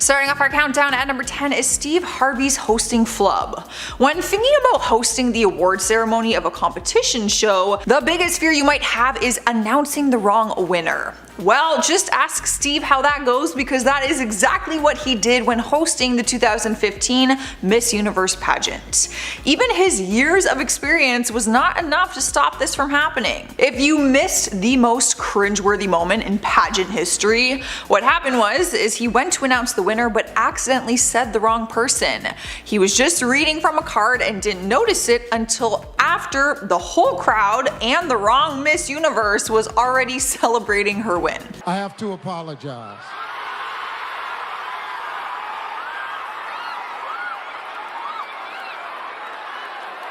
Starting off our countdown at number 10 is Steve Harvey's hosting flub. When thinking about hosting the award ceremony of a competition show, the biggest fear you might have is announcing the wrong winner. Well, just ask Steve how that goes, because that is exactly what he did when hosting the 2015 Miss Universe pageant. Even his years of experience was not enough to stop this from happening. If you missed the most cringeworthy moment in pageant history, what happened is he went to announce the winner but accidentally said the wrong person. He was just reading from a card and didn't notice it until after the whole crowd and the wrong Miss Universe was already celebrating her win. I have to apologize.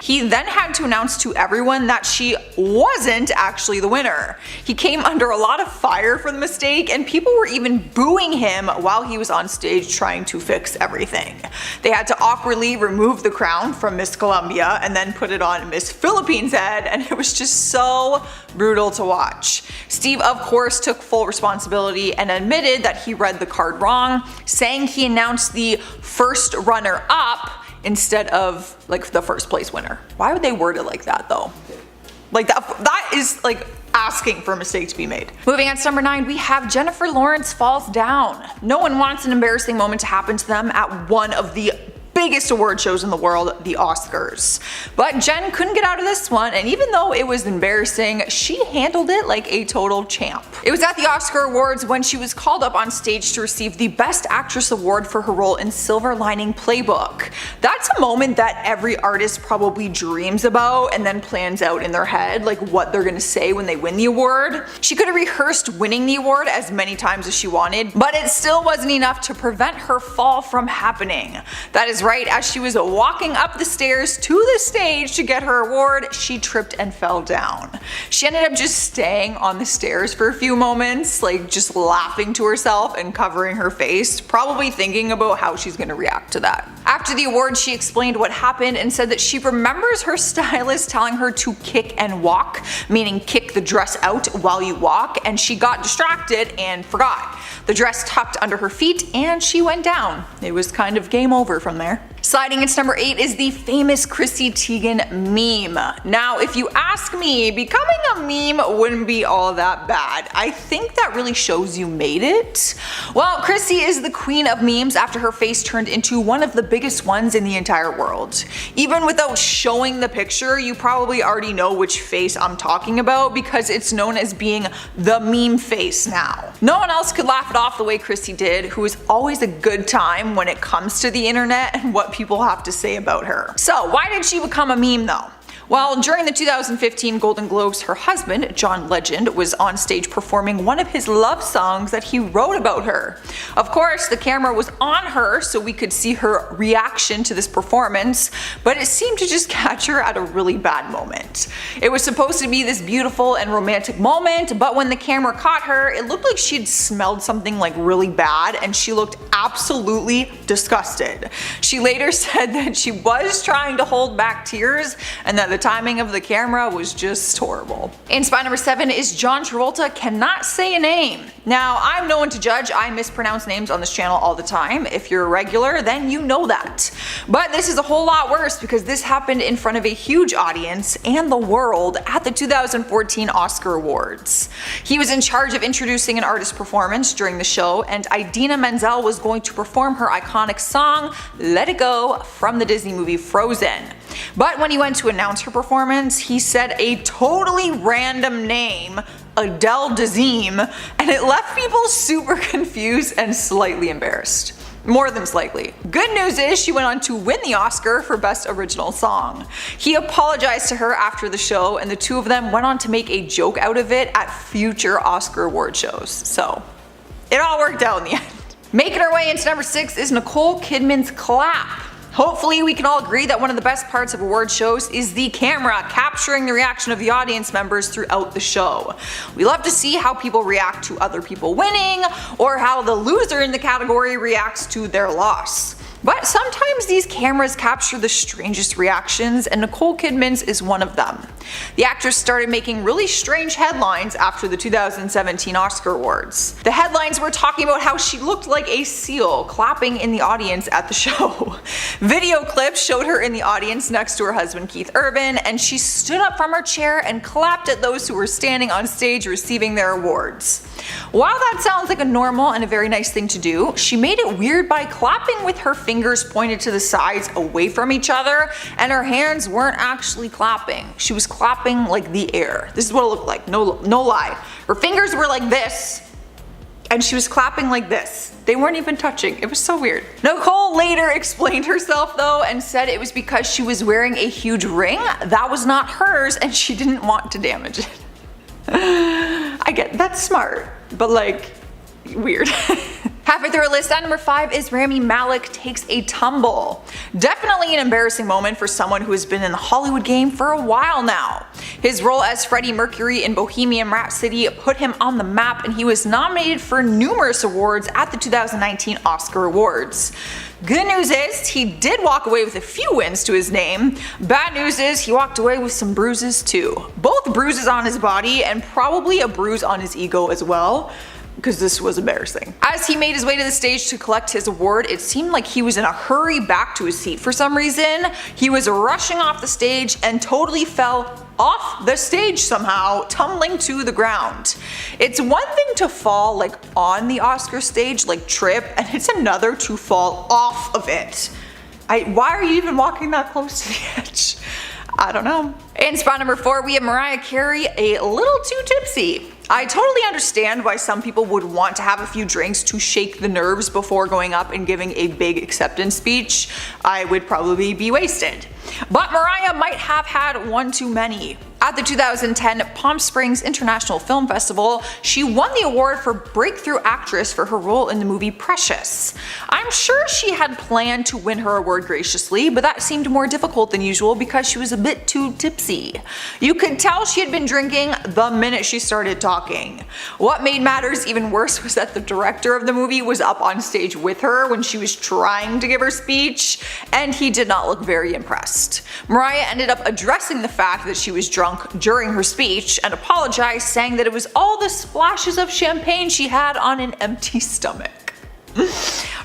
He then had to announce to everyone that she wasn't actually the winner. He came under a lot of fire for the mistake, and people were even booing him while he was on stage trying to fix everything. They had to awkwardly remove the crown from Miss Colombia and then put it on Miss Philippines' head, and it was just so brutal to watch. Steve, of course, took full responsibility and admitted that he read the card wrong, saying he announced the first runner-up instead of like the first place winner. Why would they word it like that though? Like that is like asking for a mistake to be made. Moving on to number 9, we have Jennifer Lawrence falls down. No one wants an embarrassing moment to happen to them at one of the biggest award shows in the world, the Oscars. But Jen couldn't get out of this one, and even though it was embarrassing, she handled it like a total champ. It was at the Oscar Awards when she was called up on stage to receive the Best Actress award for her role in Silver Lining Playbook. That's a moment that every artist probably dreams about and then plans out in their head, like what they're gonna say when they win the award. She could have rehearsed winning the award as many times as she wanted, but it still wasn't enough to prevent her fall from happening. That is right, as she was walking up the stairs to the stage to get her award, she tripped and fell down. She ended up just staying on the stairs for a few moments, like just laughing to herself and covering her face, probably thinking about how she's gonna react to that. After the award, she explained what happened and said that she remembers her stylist telling her to kick and walk, meaning kick the dress out while you walk, and she got distracted and forgot. The dress tucked under her feet and she went down. It was kind of game over from there. Sliding into number 8 is the famous Chrissy Teigen meme. Now, if you ask me, becoming a meme wouldn't be all that bad. I think that really shows you made it. Well, Chrissy is the queen of memes after her face turned into one of the biggest ones in the entire world. Even without showing the picture, you probably already know which face I'm talking about because it's known as being the meme face now. No one else could laugh it off the way Chrissy did, who is always a good time when it comes to the internet and what people have to say about her. So why did she become a meme though? Well, during the 2015 Golden Globes, her husband, John Legend, was on stage performing one of his love songs that he wrote about her. Of course, the camera was on her so we could see her reaction to this performance, but it seemed to just catch her at a really bad moment. It was supposed to be this beautiful and romantic moment, but when the camera caught her, it looked like she'd smelled something like really bad and she looked absolutely disgusted. She later said that she was trying to hold back tears and that the timing of the camera was just horrible. In spot number 7 is John Travolta cannot say a name. Now, I'm no one to judge, I mispronounce names on this channel all the time. If you're a regular, then you know that. But this is a whole lot worse because this happened in front of a huge audience and the world at the 2014 Oscar Awards. He was in charge of introducing an artist performance during the show, and Idina Menzel was going to perform her iconic song, Let It Go, from the Disney movie Frozen. But when he went to announce her performance, he said a totally random name, Adele Dazeem, and it left people super confused and slightly embarrassed. More than slightly. Good news is she went on to win the Oscar for Best Original Song. He apologized to her after the show, and the two of them went on to make a joke out of it at future Oscar award shows. So it all worked out in the end. Making her way into number 6 is Nicole Kidman's clap. Hopefully we can all agree that one of the best parts of award shows is the camera capturing the reaction of the audience members throughout the show. We love to see how people react to other people winning, or how the loser in the category reacts to their loss. But sometimes these cameras capture the strangest reactions, and Nicole Kidman's is one of them. The actress started making really strange headlines after the 2017 Oscar Awards. The headlines were talking about how she looked like a seal clapping in the audience at the show. Video clips showed her in the audience next to her husband Keith Urban, and she stood up from her chair and clapped at those who were standing on stage receiving their awards. While that sounds like a normal and a very nice thing to do, she made it weird by clapping with her fingers pointed to the sides away from each other, and her hands weren't actually clapping. She was clapping like the air. This is what it looked like, no lie. Her fingers were like this, and she was clapping like this. They weren't even touching. It was so weird. Nicole later explained herself though and said it was because she was wearing a huge ring that was not hers and she didn't want to damage it. I get that's smart, but like weird. Halfway through our list, at number 5 is Rami Malek takes a tumble. Definitely an embarrassing moment for someone who has been in the Hollywood game for a while now. His role as Freddie Mercury in Bohemian Rhapsody put him on the map, and he was nominated for numerous awards at the 2019 Oscar Awards. Good news is he did walk away with a few wins to his name. Bad news is he walked away with some bruises too. Both bruises on his body and probably a bruise on his ego as well, because this was embarrassing. As he made his way to the stage to collect his award, it seemed like he was in a hurry back to his seat for some reason. He was rushing off the stage and totally fell off the stage somehow, tumbling to the ground. It's one thing to fall like on the Oscar stage, like trip, and it's another to fall off of it. Why are you even walking that close to the edge? I don't know. In spot number 4, we have Mariah Carey, a little too tipsy. I totally understand why some people would want to have a few drinks to shake the nerves before going up and giving a big acceptance speech. I would probably be wasted. But Mariah might have had one too many. At the 2010 Palm Springs International Film Festival, she won the award for Breakthrough Actress for her role in the movie Precious. I'm sure she had planned to win her award graciously, but that seemed more difficult than usual because she was a bit too tipsy. You could tell she had been drinking the minute she started talking. What made matters even worse was that the director of the movie was up on stage with her when she was trying to give her speech, and he did not look very impressed. Mariah ended up addressing the fact that she was drunk during her speech and apologized, saying that it was all the splashes of champagne she had on an empty stomach.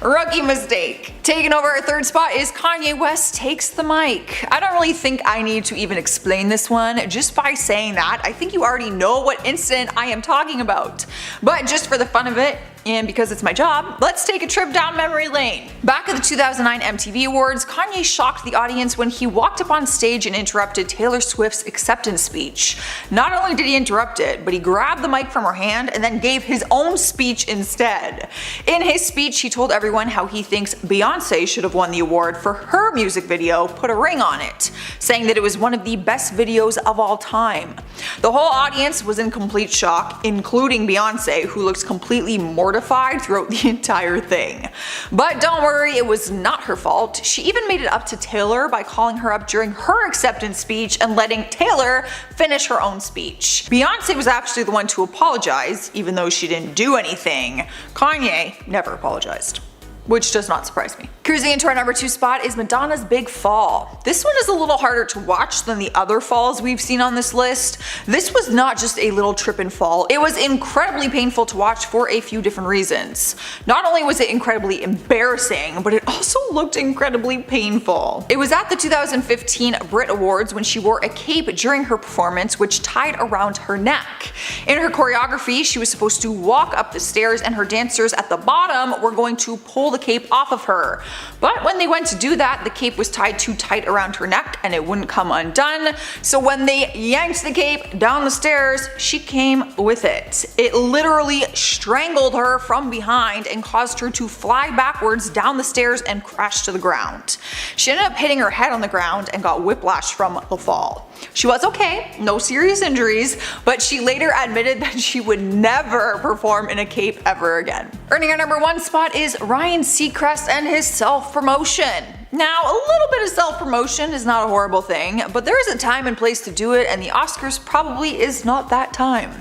Rookie mistake. Taking over our 3rd spot is Kanye West takes the mic. I don't really think I need to even explain this one. Just by saying that, I think you already know what incident I am talking about. But just for the fun of it, and because it's my job, let's take a trip down memory lane. Back at the 2009 MTV Awards, Kanye shocked the audience when he walked up on stage and interrupted Taylor Swift's acceptance speech. Not only did he interrupt it, but he grabbed the mic from her hand and then gave his own speech instead. In his speech, he told everyone how he thinks Beyonce should have won the award for her music video, Put a Ring on It, saying that it was one of the best videos of all time. The whole audience was in complete shock, including Beyonce, who looked completely mortified throughout the entire thing. But don't worry, it was not her fault. She even made it up to Taylor by calling her up during her acceptance speech and letting Taylor finish her own speech. Beyonce was actually the one to apologize, even though she didn't do anything. Kanye never apologized, which does not surprise me. Cruising into our number 2 spot is Madonna's Big Fall. This one is a little harder to watch than the other falls we've seen on this list. This was not just a little trip and fall, it was incredibly painful to watch for a few different reasons. Not only was it incredibly embarrassing, but it also looked incredibly painful. It was at the 2015 Brit Awards when she wore a cape during her performance which tied around her neck. In her choreography, she was supposed to walk up the stairs and her dancers at the bottom were going to pull the cape off of her. But when they went to do that, the cape was tied too tight around her neck and it wouldn't come undone. So when they yanked the cape down the stairs, she came with it. It literally strangled her from behind and caused her to fly backwards down the stairs and crash to the ground. She ended up hitting her head on the ground and got whiplash from the fall. She was okay, no serious injuries, but she later admitted that she would never perform in a cape ever again. Earning our number 1 spot is Ryan Seacrest and his self-promotion. Now, a little bit of self-promotion is not a horrible thing, but there is a time and place to do it, and the Oscars probably is not that time.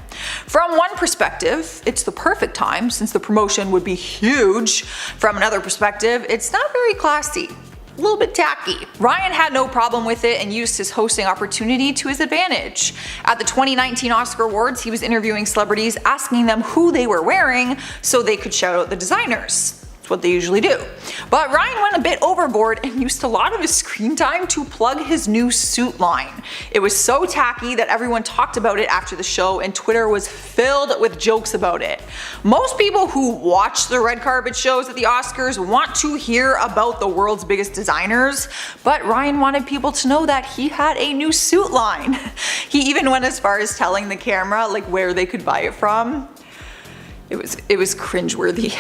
From one perspective, it's the perfect time since the promotion would be huge. From another perspective, it's not very classy. a little bit tacky. Ryan had no problem with it and used his hosting opportunity to his advantage. At the 2019 Oscar Awards, he was interviewing celebrities, asking them who they were wearing so they could shout out the designers. That's what they usually do. But Ryan went a bit overboard and used a lot of his screen time to plug his new suit line. It was so tacky that everyone talked about it after the show, and Twitter was filled with jokes about it. Most people who watch the red carpet shows at the Oscars want to hear about the world's biggest designers, but Ryan wanted people to know that he had a new suit line. He even went as far as telling the camera like where they could buy it from. It was cringeworthy.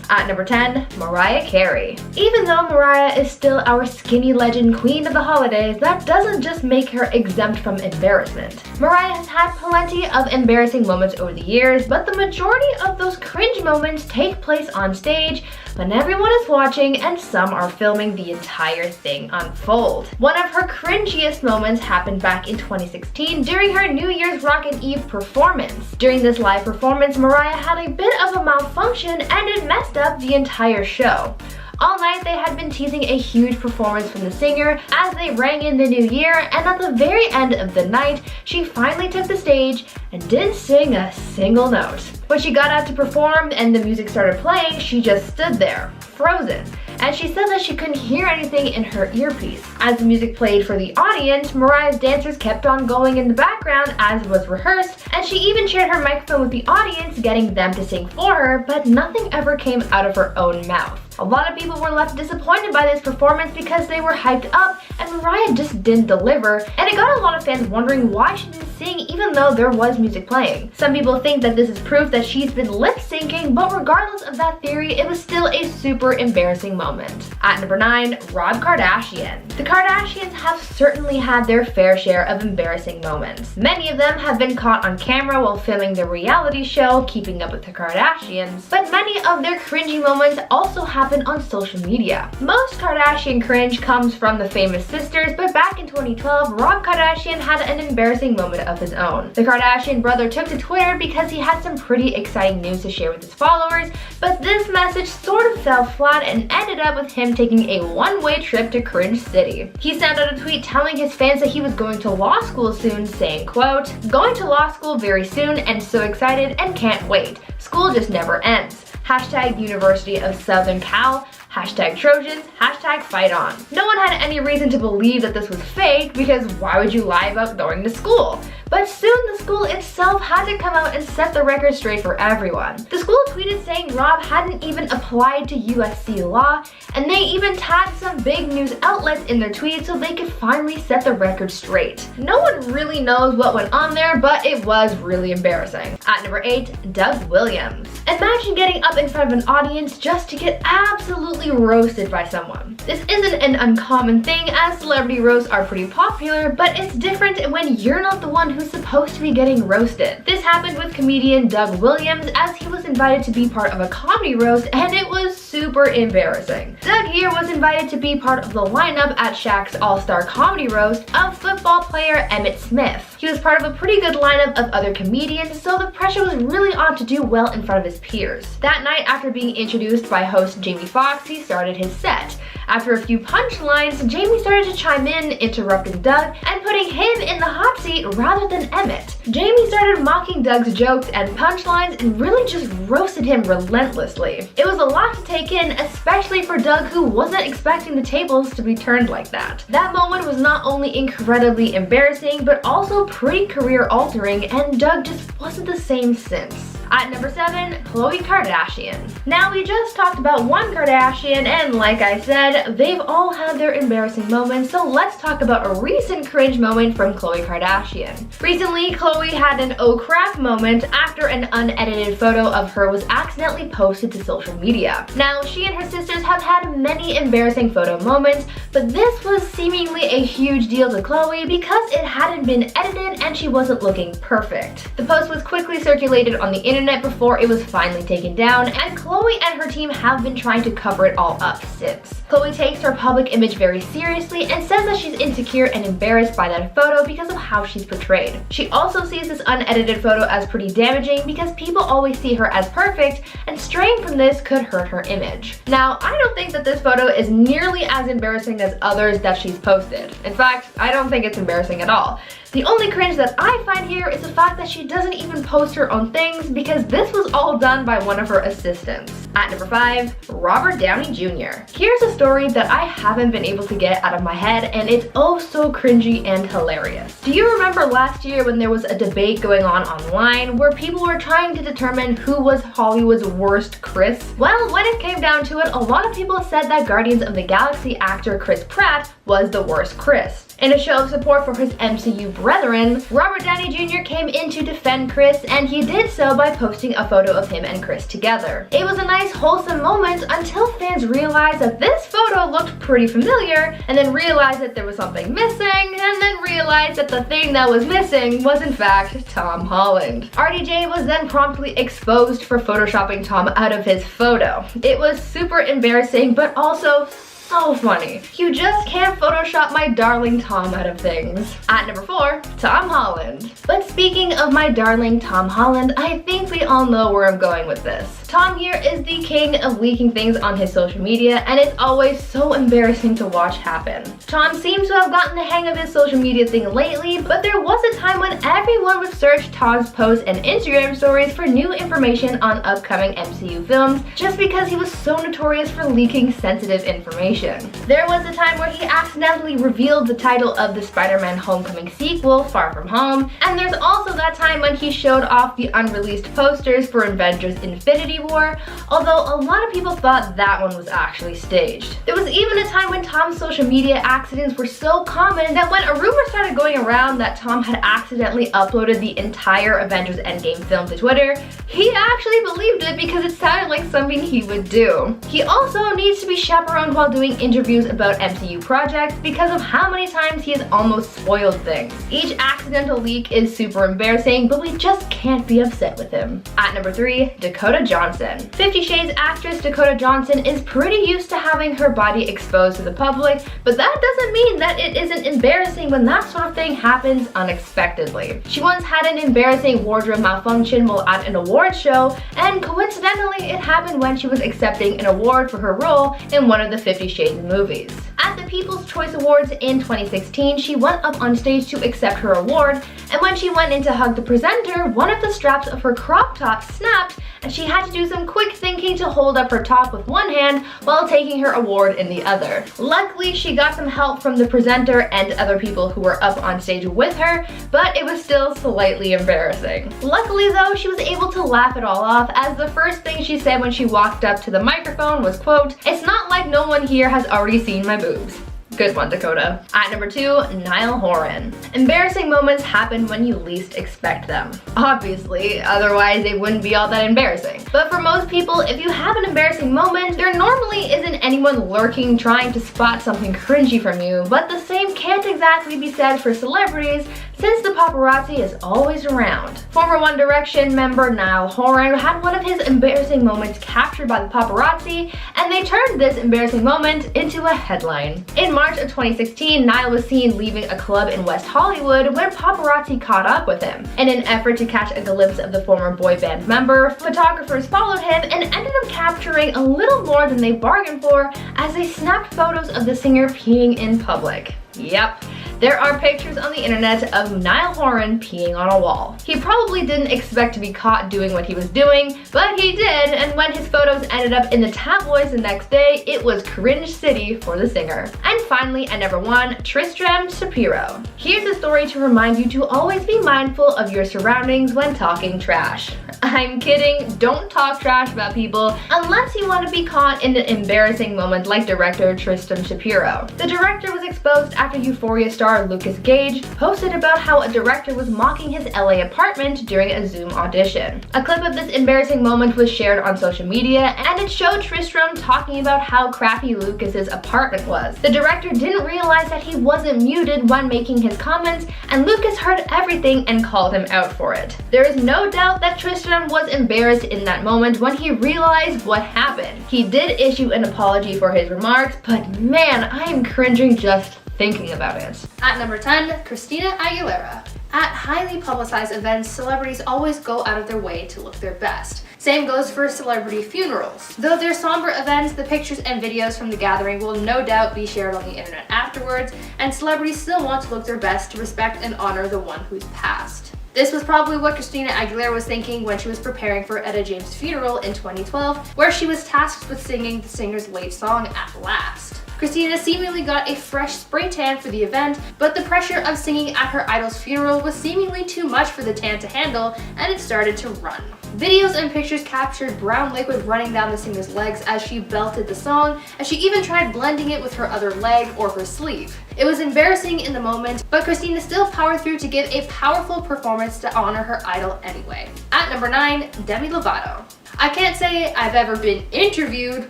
At number 10, Mariah Carey. Even though Mariah is still our skinny legend queen of the holidays, that doesn't just make her exempt from embarrassment. Mariah has had plenty of embarrassing moments over the years, but the majority of those cringe moments take place on stage when everyone is watching and some are filming the entire thing unfold. One of her cringiest moments happened back in 2016 during her New Year's Rockin' Eve performance. During this live performance, Mariah had a bit of a malfunction and it messed up the entire show. All night they had been teasing a huge performance from the singer as they rang in the new year, and at the very end of the night, she finally took the stage and didn't sing a single note. When she got out to perform and the music started playing, she just stood there, frozen. And she said that she couldn't hear anything in her earpiece. As the music played for the audience, Mariah's dancers kept on going in the background as was rehearsed, and she even shared her microphone with the audience, getting them to sing for her, but nothing ever came out of her own mouth. A lot of people were left disappointed by this performance because they were hyped up and Mariah just didn't deliver, and it got a lot of fans wondering why she didn't sing even though there was music playing. Some people think that this is proof that she's been lip syncing, but regardless of that theory, it was still a super embarrassing moment. At number 9, Rob Kardashian. The Kardashians have certainly had their fair share of embarrassing moments. Many of them have been caught on camera while filming their reality show, Keeping Up with the Kardashians, but many of their cringy moments also happen on social media. Most Kardashian cringe comes from the famous sisters, but back in 2012, Rob Kardashian had an embarrassing moment of his own. The Kardashian brother took to Twitter because he had some pretty exciting news to share with his followers, but this message sort of fell flat and ended up with him taking a one-way trip to Cringe City. He sent out a tweet telling his fans that he was going to law school soon, saying, quote, "Going to law school very soon and so excited and can't wait. School just never ends. Hashtag University of Southern Cal, hashtag Trojans, hashtag fight on." No one had any reason to believe that this was fake because why would you lie about going to school? But soon the school itself had to come out and set the record straight for everyone. The school tweeted saying Rob hadn't even applied to USC Law, and they even tagged some big news outlets in their tweets so they could finally set the record straight. No one really knows what went on there, but it was really embarrassing. At number 8, Doug Williams. Imagine getting up in front of an audience just to get absolutely roasted by someone. This isn't an uncommon thing as celebrity roasts are pretty popular, but it's different when you're not the one who's supposed to be getting roasted. This happened with comedian Doug Williams as he was invited to be part of a comedy roast, and it was super embarrassing. Doug here was invited to be part of the lineup at Shaq's All-Star Comedy Roast of football player Emmitt Smith. He was part of a pretty good lineup of other comedians, so the pressure was really on to do well in front of his peers. That night, after being introduced by host Jamie Foxx, he started his set. After a few punchlines, Jamie started to chime in, interrupting Doug and putting him in the hot seat rather than Emmitt. Jamie started mocking Doug's jokes and punchlines and really just roasted him relentlessly. It was a lot to take in, especially for Doug, who wasn't expecting the tables to be turned like that. That moment was not only incredibly embarrassing, but also pretty career-altering, and Doug just wasn't the same since. At number 7, Khloe Kardashian. Now we just talked about one Kardashian, and like I said, they've all had their embarrassing moments, so let's talk about a recent cringe moment from Khloe Kardashian. Recently, Khloe had an oh crap moment after an unedited photo of her was accidentally posted to social media. Now, she and her sisters have had many embarrassing photo moments, but this was seemingly a huge deal to Khloe because it hadn't been edited and she wasn't looking perfect. The post was quickly circulated on the internet internet before it was finally taken down, and Khloe and her team have been trying to cover it all up since. Khloe takes her public image very seriously and says that she's insecure and embarrassed by that photo because of how she's portrayed. She also sees this unedited photo as pretty damaging because people always see her as perfect, and straying from this could hurt her image. Now, I don't think that this photo is nearly as embarrassing as others that she's posted. In fact, I don't think it's embarrassing at all. The only cringe that I find here is the fact that she doesn't even post her own things, because this was all done by one of her assistants. At number 5, Robert Downey Jr. Here's a story that I haven't been able to get out of my head, and it's oh so cringy and hilarious. Do you remember last year when there was a debate going on online where people were trying to determine who was Hollywood's worst Chris? Well, when it came down to it, a lot of people said that Guardians of the Galaxy actor Chris Pratt was the worst Chris. In a show of support for his MCU brethren, Robert Downey Jr. came in to defend Chris, and he did so by posting a photo of him and Chris together. It was a nice wholesome moment until fans realized that this photo looked pretty familiar, and then realized that there was something missing, and then realized that the thing that was missing was in fact Tom Holland. RDJ was then promptly exposed for photoshopping Tom out of his photo. It was super embarrassing, but also so funny. You just can't Photoshop my darling Tom out of things. At number 4, Tom Holland. But speaking of my darling Tom Holland, I think we all know where I'm going with this. Tom here is the king of leaking things on his social media, and it's always so embarrassing to watch happen. Tom seems to have gotten the hang of his social media thing lately, but there was a time when everyone would search Tom's posts and Instagram stories for new information on upcoming MCU films, just because he was so notorious for leaking sensitive information. There was a time where he accidentally revealed the title of the Spider-Man Homecoming sequel, Far From Home, and there's also that time when he showed off the unreleased posters for Avengers Infinity War, although a lot of people thought that one was actually staged. There was even a time when Tom's social media accidents were so common that when a rumor started going around that Tom had accidentally uploaded the entire Avengers Endgame film to Twitter, he actually believed it because it sounded like something he would do. He also needs to be chaperoned while doing interviews about MCU projects because of how many times he has almost spoiled things. Each accidental leak is super embarrassing, but we just can't be upset with him. At number 3, Dakota Johnson. 50 Shades actress Dakota Johnson is pretty used to having her body exposed to the public, but that doesn't mean that it isn't embarrassing when that sort of thing happens unexpectedly. She once had an embarrassing wardrobe malfunction while at an award show, and coincidentally it happened when she was accepting an award for her role in one of the 50 Shades movies. At the People's Choice Awards in 2016, she went up on stage to accept her award, and when she went in to hug the presenter, one of the straps of her crop top snapped, and she had to do some quick thinking to hold up her top with one hand while taking her award in the other. Luckily, she got some help from the presenter and other people who were up on stage with her, but it was still slightly embarrassing. Luckily though, she was able to laugh it all off, as the first thing she said when she walked up to the microphone was, quote, "It's not like no one here has already seen my boobs." Good one, Dakota. At number 2, Niall Horan. Embarrassing moments happen when you least expect them. Obviously, otherwise they wouldn't be all that embarrassing. But for most people, if you have an embarrassing moment, there normally isn't anyone lurking trying to spot something cringy from you, but the same can't exactly be said for celebrities, since the paparazzi is always around. Former One Direction member Niall Horan had one of his embarrassing moments captured by the paparazzi, and they turned this embarrassing moment into a headline. In March of 2016, Niall was seen leaving a club in West Hollywood when paparazzi caught up with him. In an effort to catch a glimpse of the former boy band member, photographers followed him and ended up capturing a little more than they bargained for as they snapped photos of the singer peeing in public. Yep. There are pictures on the internet of Niall Horan peeing on a wall. He probably didn't expect to be caught doing what he was doing, but he did, and when his photos ended up in the tabloids the next day, it was cringe city for the singer. And finally, at number 1, Tristram Shapiro. Here's a story to remind you to always be mindful of your surroundings when talking trash. I'm kidding, don't talk trash about people unless you want to be caught in an embarrassing moment like director Tristram Shapiro. The director was exposed after Euphoria star star Lucas Gage posted about how a director was mocking his LA apartment during a Zoom audition. A clip of this embarrassing moment was shared on social media, and it showed Tristram talking about how crappy Lucas's apartment was. The director didn't realize that he wasn't muted when making his comments, and Lucas heard everything and called him out for it. There is no doubt that Tristram was embarrassed in that moment when he realized what happened. He did issue an apology for his remarks, but man, I am cringing just thinking about it. At number 10, Christina Aguilera. At highly publicized events, celebrities always go out of their way to look their best. Same goes for celebrity funerals. Though they're somber events, the pictures and videos from the gathering will no doubt be shared on the internet afterwards, and celebrities still want to look their best to respect and honor the one who's passed. This was probably what Christina Aguilera was thinking when she was preparing for Etta James' funeral in 2012, where she was tasked with singing the singer's late song, At Last. Christina seemingly got a fresh spray tan for the event, but the pressure of singing at her idol's funeral was seemingly too much for the tan to handle, and it started to run. Videos and pictures captured brown liquid running down the singer's legs as she belted the song, and she even tried blending it with her other leg or her sleeve. It was embarrassing in the moment, but Christina still powered through to give a powerful performance to honor her idol anyway. At number 9, Demi Lovato. I can't say I've ever been interviewed,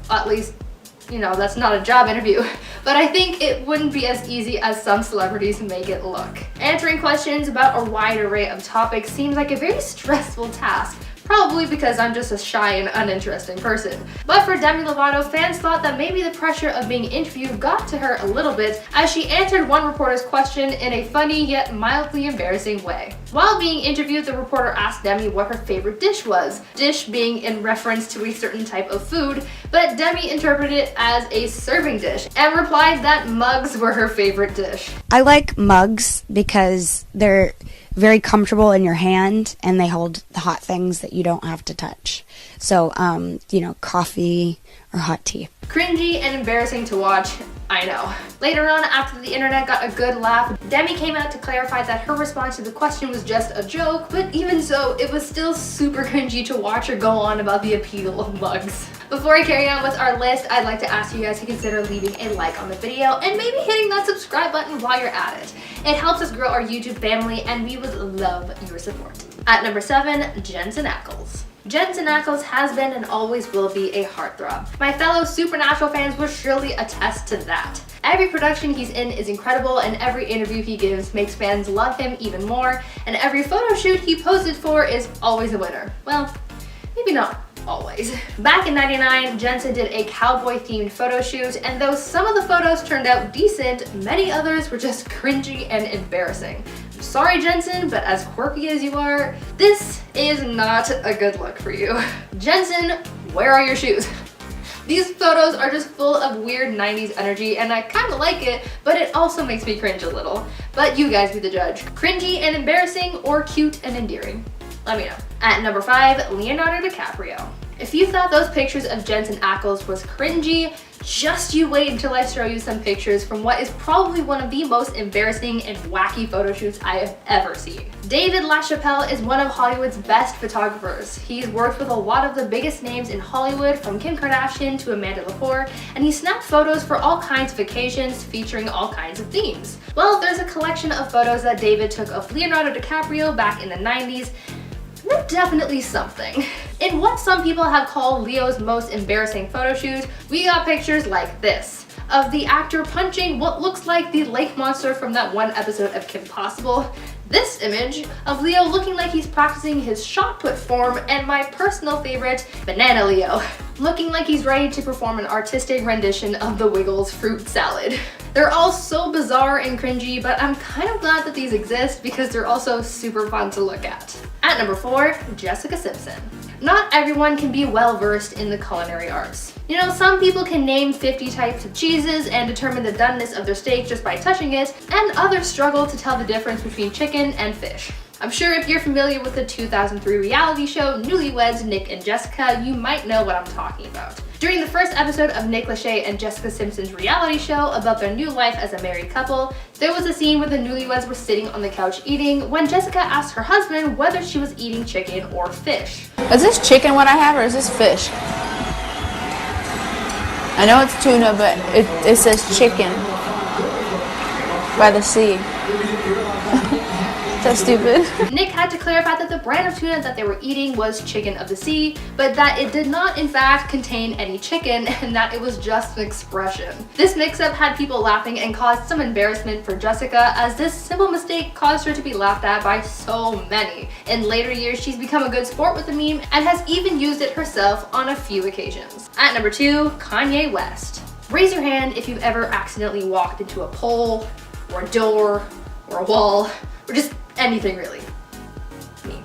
at least, you know, that's not a job interview, but I think it wouldn't be as easy as some celebrities make it look. Answering questions about a wide array of topics seems like a very stressful task, probably because I'm just a shy and uninteresting person. But for Demi Lovato, fans thought that maybe the pressure of being interviewed got to her a little bit, as she answered one reporter's question in a funny yet mildly embarrassing way. While being interviewed, the reporter asked Demi what her favorite dish was, dish being in reference to a certain type of food, but Demi interpreted it as a serving dish and replied that mugs were her favorite dish. I like mugs because they're very comfortable in your hand and they hold the hot things that you don't have to touch. So, you know, coffee or hot tea. Cringy and embarrassing to watch, I know. Later on, after the internet got a good laugh, Demi came out to clarify that her response to the question was just a joke, but even so, it was still super cringy to watch her go on about the appeal of mugs. Before I carry on with our list, I'd like to ask you guys to consider leaving a like on the video and maybe hitting that subscribe button while you're at it. It helps us grow our YouTube family and we would love your support. At number 7, Jensen Ackles. Jensen Ackles has been and always will be a heartthrob. My fellow Supernatural fans will surely attest to that. Every production he's in is incredible, and every interview he gives makes fans love him even more, and every photo shoot he posed for is always a winner. Well, maybe not always. Back in '99, Jensen did a cowboy-themed photo shoot, and though some of the photos turned out decent, many others were just cringy and embarrassing. I'm sorry, Jensen, but as quirky as you are, this is not a good look for you. Jensen, where are your shoes? These photos are just full of weird 90s energy, and I kind of like it, but it also makes me cringe a little. But you guys be the judge. Cringy and embarrassing, or cute and endearing? Let me know. At number 5, Leonardo DiCaprio. If you thought those pictures of Jensen Ackles was cringy, just you wait until I show you some pictures from what is probably one of the most embarrassing and wacky photo shoots I have ever seen. David LaChapelle is one of Hollywood's best photographers. He's worked with a lot of the biggest names in Hollywood, from Kim Kardashian to Amanda Lepore, and he snapped photos for all kinds of occasions featuring all kinds of themes. Well, there's a collection of photos that David took of Leonardo DiCaprio back in the 90s. They're definitely something. In what some people have called Leo's most embarrassing photo shoot, we got pictures like this, of the actor punching what looks like the lake monster from that one episode of Kim Possible, this image of Leo looking like he's practicing his shot put form, and my personal favorite, Banana Leo, looking like he's ready to perform an artistic rendition of the Wiggles fruit salad. They're all so bizarre and cringy, but I'm kind of glad that these exist because they're also super fun to look at. At number 4, Jessica Simpson. Not everyone can be well versed in the culinary arts. You know, some people can name 50 types of cheeses and determine the doneness of their steak just by touching it, and others struggle to tell the difference between chicken and fish. I'm sure if you're familiar with the 2003 reality show Newlyweds, Nick and Jessica, you might know what I'm talking about. During the first episode of Nick Lachey and Jessica Simpson's reality show about their new life as a married couple, there was a scene where the newlyweds were sitting on the couch eating when Jessica asked her husband whether she was eating chicken or fish. Is this chicken what I have, or is this fish? I know it's tuna, but it says chicken. By the sea. That's stupid. Nick had to clarify that the brand of tuna that they were eating was chicken of the sea, but that it did not in fact contain any chicken and that it was just an expression. This mix-up had people laughing and caused some embarrassment for Jessica, as this simple mistake caused her to be laughed at by so many. In later years, she's become a good sport with the meme and has even used it herself on a few occasions. At number 2, Kanye West. Raise your hand if you've ever accidentally walked into a pole, or a door, or a wall, or just anything really. Me.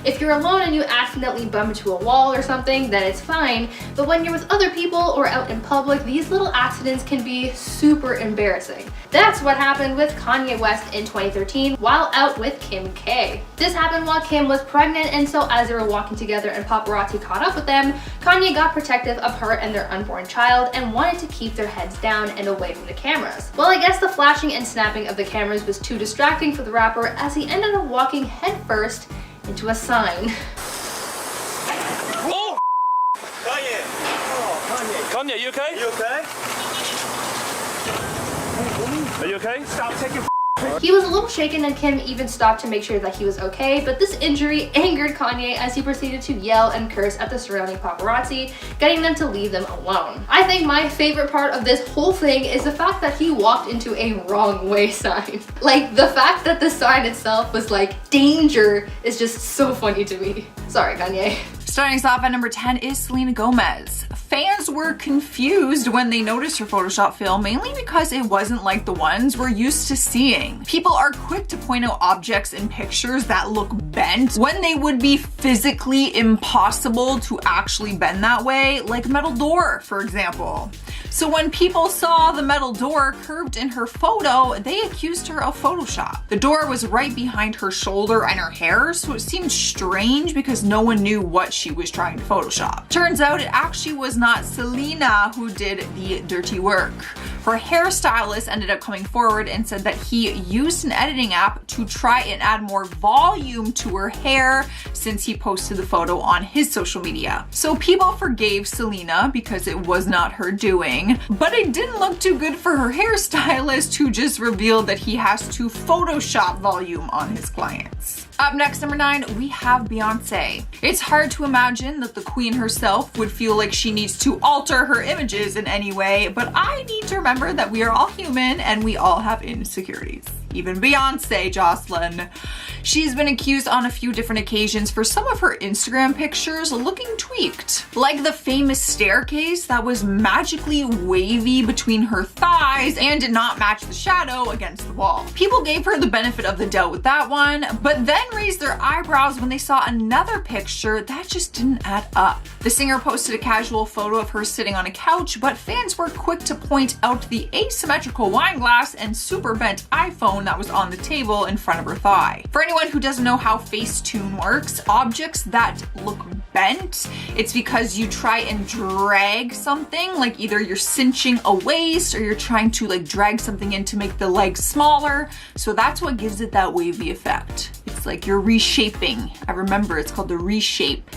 If you're alone and you accidentally bump into a wall or something, then it's fine, but when you're with other people or out in public, these little accidents can be super embarrassing. That's what happened with Kanye West in 2013 while out with Kim K. This happened while Kim was pregnant, and so as they were walking together and paparazzi caught up with them, Kanye got protective of her and their unborn child and wanted to keep their heads down and away from the cameras. Well, I guess the flashing and snapping of the cameras was too distracting for the rapper, as he ended up walking headfirst into a sign. Oh! Kanye! Oh, Kanye. Kanye, you okay? You okay? Are you okay? Stop taking. He was a little shaken, and Kim even stopped to make sure that he was okay, but this injury angered Kanye as he proceeded to yell and curse at the surrounding paparazzi, getting them to leave them alone. I think my favorite part of this whole thing is the fact that he walked into a wrong way sign. Like, the fact that the sign itself was like, danger, is just so funny to me. Sorry, Kanye. Starting us off at number 10 is Selena Gomez. Fans were confused when they noticed her Photoshop fail, mainly because it wasn't like the ones we're used to seeing. People are quick to point out objects in pictures that look bent when they would be physically impossible to actually bend that way, like a metal door, for example. So when people saw the metal door curved in her photo, they accused her of Photoshop. The door was right behind her shoulder and her hair, so it seemed strange because no one knew what she was trying to Photoshop. Turns out it actually was not Selena who did the dirty work. Her hairstylist ended up coming forward and said that he used an editing app to try and add more volume to her hair since he posted the photo on his social media. So people forgave Selena because it was not her doing, but it didn't look too good for her hairstylist, who just revealed that he has to Photoshop volume on his clients. Up next, number 9, we have Beyonce. It's hard to imagine that the queen herself would feel like she needs to alter her images in any way, but I need to remember that we are all human and we all have insecurities. Even Beyonce, Jocelyn. She's been accused on a few different occasions for some of her Instagram pictures looking tweaked. Like the famous staircase that was magically wavy between her thighs and did not match the shadow against the wall. People gave her the benefit of the doubt with that one, but then raised their eyebrows when they saw another picture that just didn't add up. The singer posted a casual photo of her sitting on a couch, but fans were quick to point out the asymmetrical wine glass and super bent iPhone that was on the table in front of her thigh. For anyone who doesn't know how Facetune works, objects that look bent, it's because you try and drag something, like either you're cinching a waist or you're trying to like drag something in to make the leg smaller. So that's what gives it that wavy effect. It's like you're reshaping. I remember it's called the reshape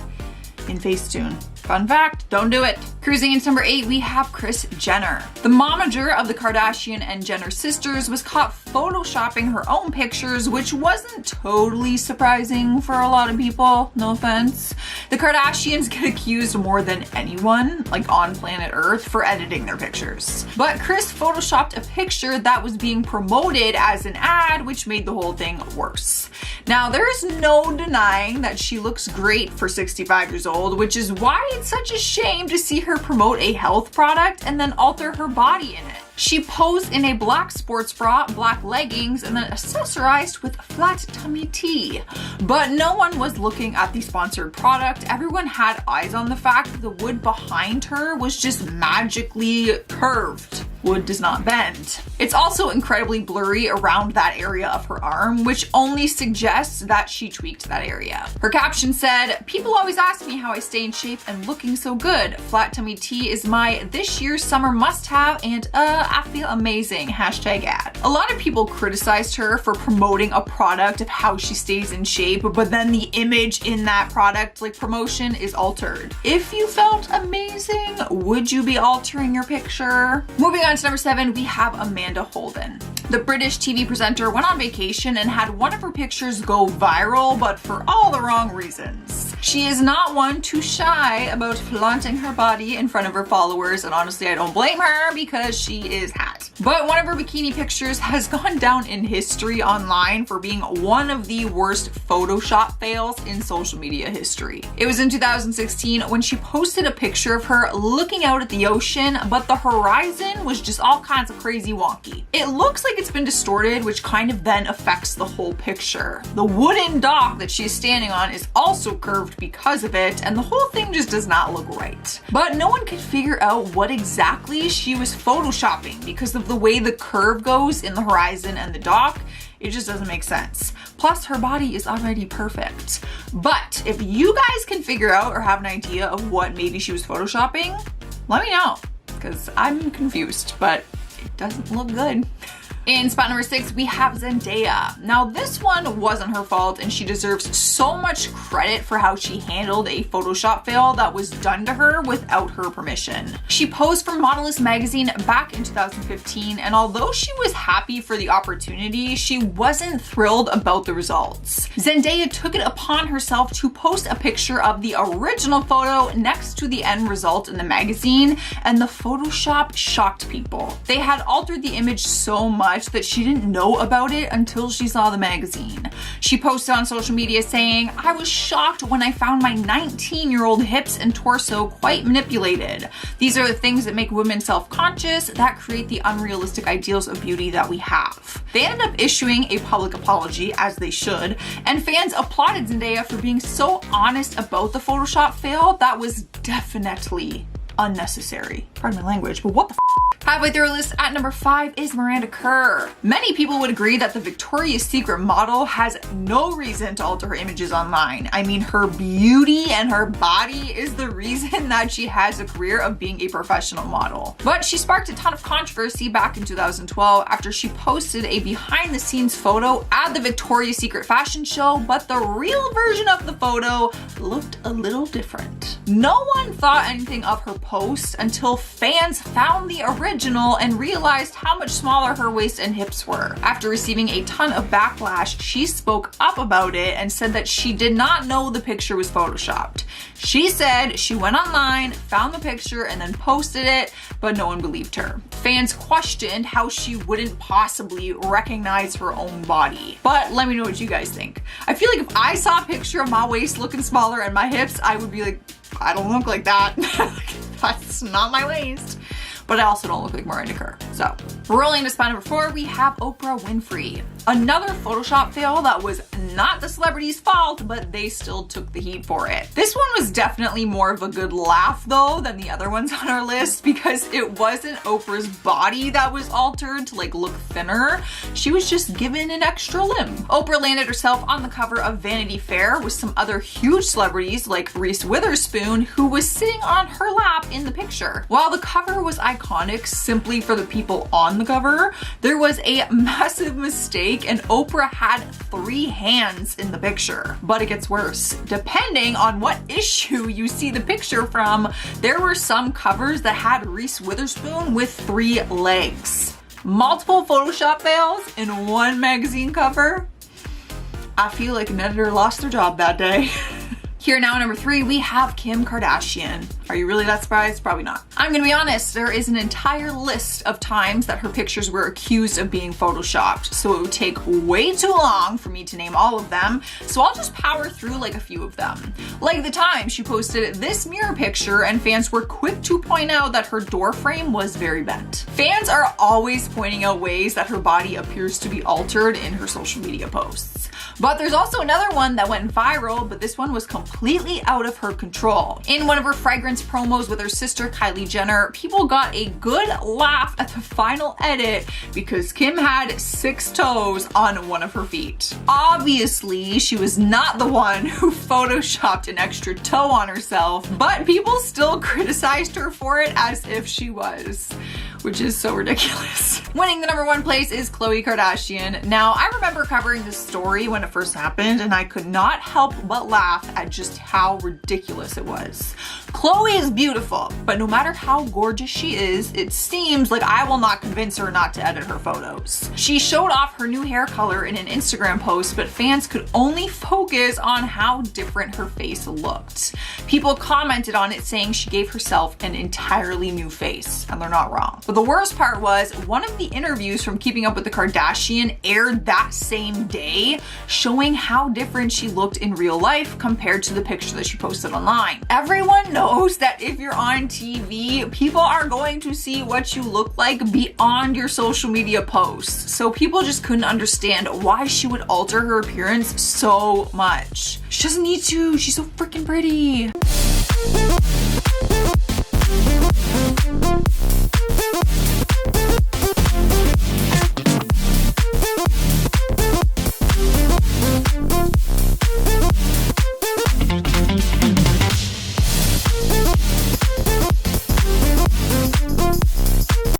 in Facetune. Fun fact, don't do it. Cruising into number 8, we have Kris Jenner. The momager of the Kardashian and Jenner sisters was caught photoshopping her own pictures, which wasn't totally surprising for a lot of people, no offense. The Kardashians get accused more than anyone, like on planet Earth, for editing their pictures. But Kris photoshopped a picture that was being promoted as an ad, which made the whole thing worse. Now, there's no denying that she looks great for 65 years old, which is why it's such a shame to see her promote a health product and then alter her body in it. She posed in a black sports bra, black leggings, and then accessorized with flat tummy tea. But no one was looking at the sponsored product. Everyone had eyes on the fact that the wood behind her was just magically curved. Wood does not bend. It's also incredibly blurry around that area of her arm, which only suggests that she tweaked that area. Her caption said, "People always ask me how I stay in shape and looking so good. Flat tummy tea is my this year's summer must-have, and I feel amazing. #ad." A lot of people criticized her for promoting a product of how she stays in shape, but then the image in that product, like promotion, is altered. If you felt amazing, would you be altering your picture? Moving on to number 7, we have Amanda Holden. The British TV presenter went on vacation and had one of her pictures go viral, but for all the wrong reasons. She is not one too shy about flaunting her body in front of her followers, and honestly I don't blame her because she is hot. But one of her bikini pictures has gone down in history online for being one of the worst Photoshop fails in social media history. It was in 2016 when she posted a picture of her looking out at the ocean, but the horizon was just all kinds of crazy wonky. It looks like it's been distorted, which kind of then affects the whole picture. The wooden dock that she is standing on is also curved because of it, and the whole thing just does not look right. But no one could figure out what exactly she was photoshopping because of the way the curve goes in the horizon and the dock. It just doesn't make sense. Plus, her body is already perfect. But if you guys can figure out or have an idea of what maybe she was photoshopping, let me know, because I'm confused, but it doesn't look good. In spot number 6, we have Zendaya. Now this one wasn't her fault and she deserves so much credit for how she handled a Photoshop fail that was done to her without her permission. She posed for Modelist magazine back in 2015, and although she was happy for the opportunity, she wasn't thrilled about the results. Zendaya took it upon herself to post a picture of the original photo next to the end result in the magazine, and the Photoshop shocked people. They had altered the image so much that she didn't know about it until she saw the magazine. She posted on social media saying, "I was shocked when I found my 19-year-old hips and torso quite manipulated. These are the things that make women self-conscious, that create the unrealistic ideals of beauty that we have." They ended up issuing a public apology, as they should, and fans applauded Zendaya for being so honest about the Photoshop fail that was definitely unnecessary. Pardon my language, but what the f? Halfway through our list at number 5 is Miranda Kerr. Many people would agree that the Victoria's Secret model has no reason to alter her images online. I mean, her beauty and her body is the reason that she has a career of being a professional model. But she sparked a ton of controversy back in 2012 after she posted a behind the scenes photo at the Victoria's Secret fashion show, but the real version of the photo looked a little different. No one thought anything of her post until fans found the original and realized how much smaller her waist and hips were. After receiving a ton of backlash, she spoke up about it and said that she did not know the picture was photoshopped. She said she went online, found the picture, and then posted it, but no one believed her. Fans questioned how she wouldn't possibly recognize her own body. But let me know what you guys think. I feel like if I saw a picture of my waist looking smaller and my hips, I would be like, I don't look like that. That's not my waist. But I also don't look like Miranda Kerr. So, rolling to spot number 4, we have Oprah Winfrey. Another Photoshop fail that was not the celebrity's fault, but they still took the heat for it. This one was definitely more of a good laugh though than the other ones on our list, because it wasn't Oprah's body that was altered to like look thinner. She was just given an extra limb. Oprah landed herself on the cover of Vanity Fair with some other huge celebrities like Reese Witherspoon, who was sitting on her lap in the picture. While the cover was iconic simply for the people on the cover, there was a massive mistake and Oprah had 3 hands in the picture. But it gets worse. Depending on what issue you see the picture from, there were some covers that had Reese Witherspoon with 3 legs. Multiple Photoshop fails in one magazine cover. I feel like an editor lost their job that day. Here now, number 3, we have Kim Kardashian. Are you really that surprised? Probably not. I'm gonna be honest, there is an entire list of times that her pictures were accused of being photoshopped, so it would take way too long for me to name all of them, so I'll just power through like a few of them. Like the time she posted this mirror picture and fans were quick to point out that her door frame was very bent. Fans are always pointing out ways that her body appears to be altered in her social media posts. But there's also another one that went viral, but this one was completely out of her control. In one of her fragrance promos with her sister Kylie Jenner, people got a good laugh at the final edit because Kim had 6 toes on one of her feet. Obviously, she was not the one who photoshopped an extra toe on herself, but people still criticized her for it as if she was. which is so ridiculous. Winning the #1 place is Khloe Kardashian. Now, I remember covering this story when it first happened, and I could not help but laugh at just how ridiculous it was. Khloe is beautiful, but no matter how gorgeous she is, it seems like I will not convince her not to edit her photos. She showed off her new hair color in an Instagram post, but fans could only focus on how different her face looked. People commented on it saying she gave herself an entirely new face, and they're not wrong. But the worst part was, one of the interviews from Keeping Up with the Kardashian aired that same day, showing how different she looked in real life compared to the picture that she posted online. Everyone knows that if you're on TV, people are going to see what you look like beyond your social media posts. So people just couldn't understand why she would alter her appearance so much. She doesn't need to, she's so freaking pretty.